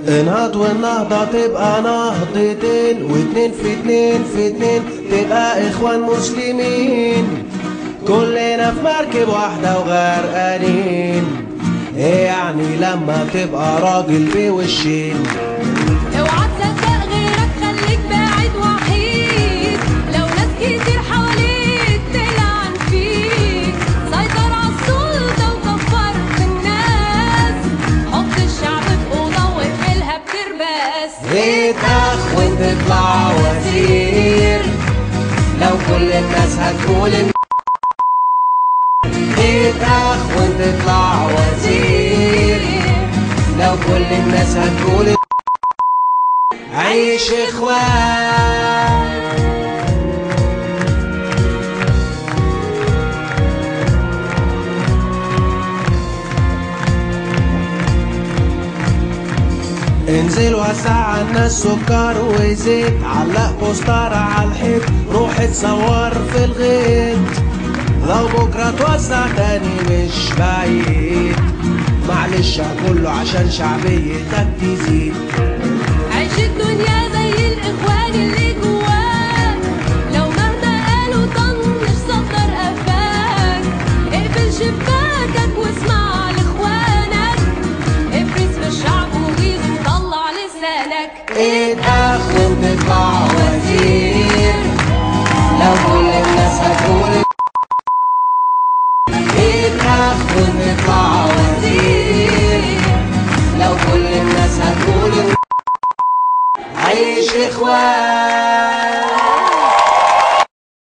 انهض والنهضة تبقى نهضتين، واتنين في اتنين في اتنين تبقى اخوان مسلمين، كلنا في مركب واحدة وغرقانين. ايه يعني لما تبقى راجل بوشين؟ اوعى تصدق غيرك، خليك بعيد وحيد، لو ناس كتير حواليك تلعن فيك، سيطر عالسلطة وكفر في الناس، حط الشعب في أوضة واقفلها بترباس. اتأخ وتطلع وزير لو كل الناس هتقول اتأخ وتطلع وزير لو كل الناس هتقول عيش اخوان. انزل وسع على الناس سكر وزيت، علق بوستر على الحيط، روح اتصور في الغيط، لو بكره توسع تاني مش بعيد، معلش كله عشان شعبيتك تزيد. عيش الدنيا